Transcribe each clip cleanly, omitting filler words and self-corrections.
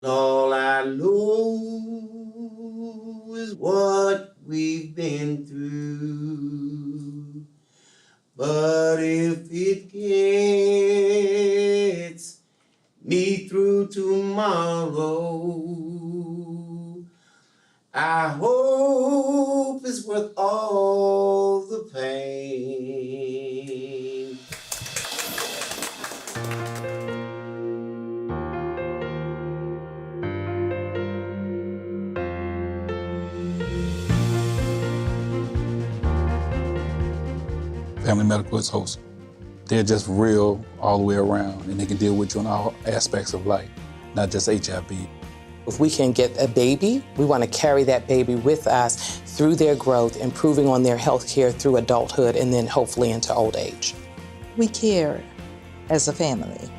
All I know is what we've been through. But if it gets me through tomorrow, I hope it's worth all the pain. Family Medical is wholesome. They're just real all the way around, and they can deal with you in all aspects of life, not just HIV. If we can get a baby, we want to carry that baby with us through their growth, improving on their health care through adulthood and then hopefully into old age. We care as a family.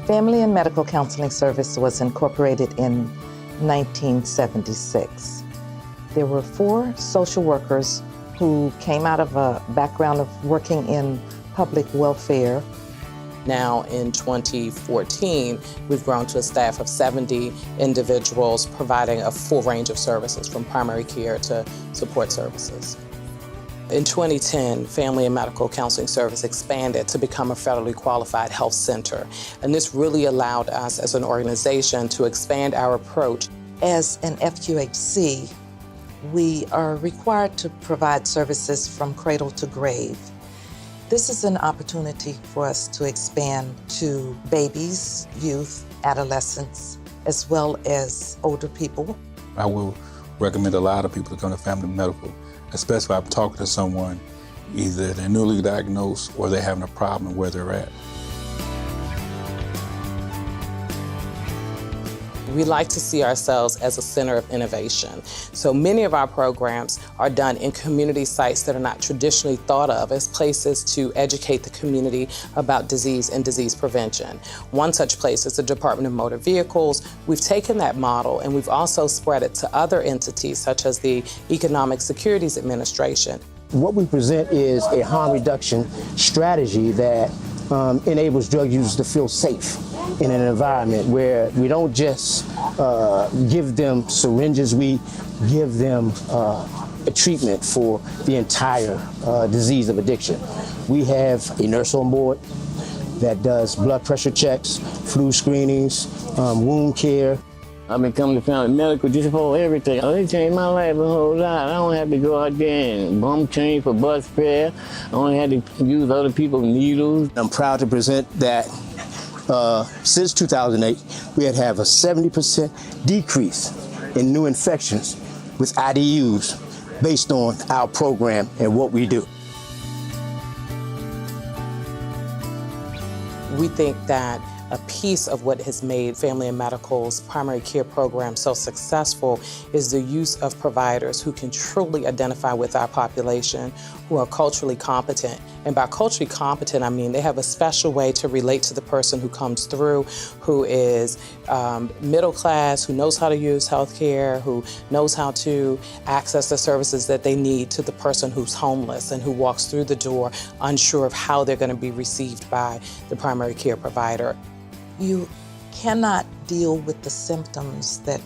Family and Medical Counseling Service was incorporated in 1976. There were 4 social workers who came out of a background of working in public welfare. Now in 2014, we've grown to a staff of 70 individuals providing a full range of services from primary care to support services. In 2010, Family and Medical Counseling Service expanded to become a federally qualified health center. And this really allowed us as an organization to expand our approach. As an FQHC, we are required to provide services from cradle to grave. This is an opportunity for us to expand to babies, youth, adolescents, as well as older people. I will recommend a lot of people to come to Family Medical, especially if I'm talking to someone, either they're newly diagnosed or they're having a problem where they're at. We like to see ourselves as a center of innovation. So many of our programs are done in community sites that are not traditionally thought of as places to educate the community about disease and disease prevention. One such place is the Department of Motor Vehicles. We've taken that model and we've also spread it to other entities such as the Economic Securities Administration. What we present is a harm reduction strategy that enables drug users to feel safe in an environment where we don't just give them syringes, we give them a treatment for the entire disease of addiction. We have a nurse on board that does blood pressure checks, flu screenings, wound care. I've been coming to Family Medical just for everything. It changed my life a whole lot. I don't have to go out there and bum change for bus fare. I only had to use other people's needles. I'm proud to present that since 2008, we have a 70% decrease in new infections with IDUs based on our program and what we do. We think that a piece of what has made Family and Medical's primary care program so successful is the use of providers who can truly identify with our population, who are culturally competent. And by culturally competent, I mean they have a special way to relate to the person who comes through, who is middle class, who knows how to use healthcare, who knows how to access the services that they need, to the person who's homeless and who walks through the door unsure of how they're going to be received by the primary care provider. You cannot deal with the symptoms that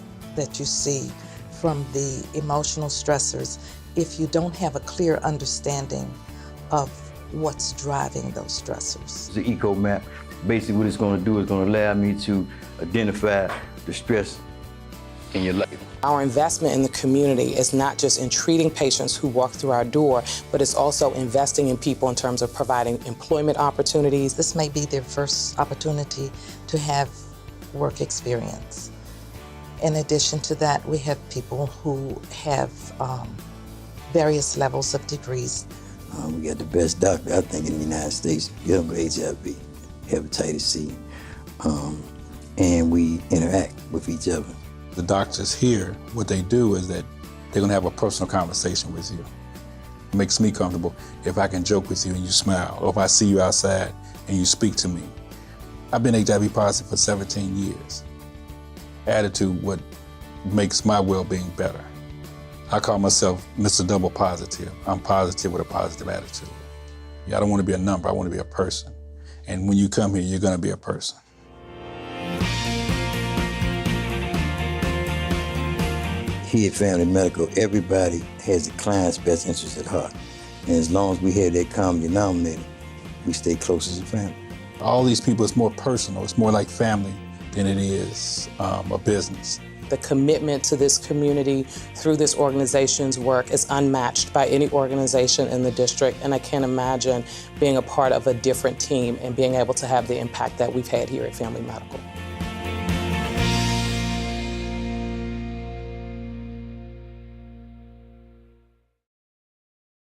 you see from the emotional stressors if you don't have a clear understanding of what's driving those stressors. The eco map, basically what it's going to do is going to allow me to identify the stress in your life. Our investment in the community is not just in treating patients who walk through our door, but it's also investing in people in terms of providing employment opportunities. This may be their first opportunity to have work experience. In addition to that, we have people who have various levels of degrees. We got the best doctor, I think, in the United States, dealing with HIV, hepatitis C, and we interact with each other. The doctors here, what they do is that they're gonna have a personal conversation with you. It makes me comfortable if I can joke with you and you smile, or if I see you outside and you speak to me. I've been HIV positive for 17 years. Added to what makes my well-being better. I call myself Mr. Double Positive. I'm positive with a positive attitude. I don't want to be a number, I want to be a person. And when you come here, you're going to be a person. Here at Family Medical, everybody has the client's best interest at heart. And as long as we have that common denominator, we stay close as a family. All these people, it's more personal. It's more like family than it is a business. The commitment to this community through this organization's work is unmatched by any organization in the district, and I can't imagine being a part of a different team and being able to have the impact that we've had here at Family Medical.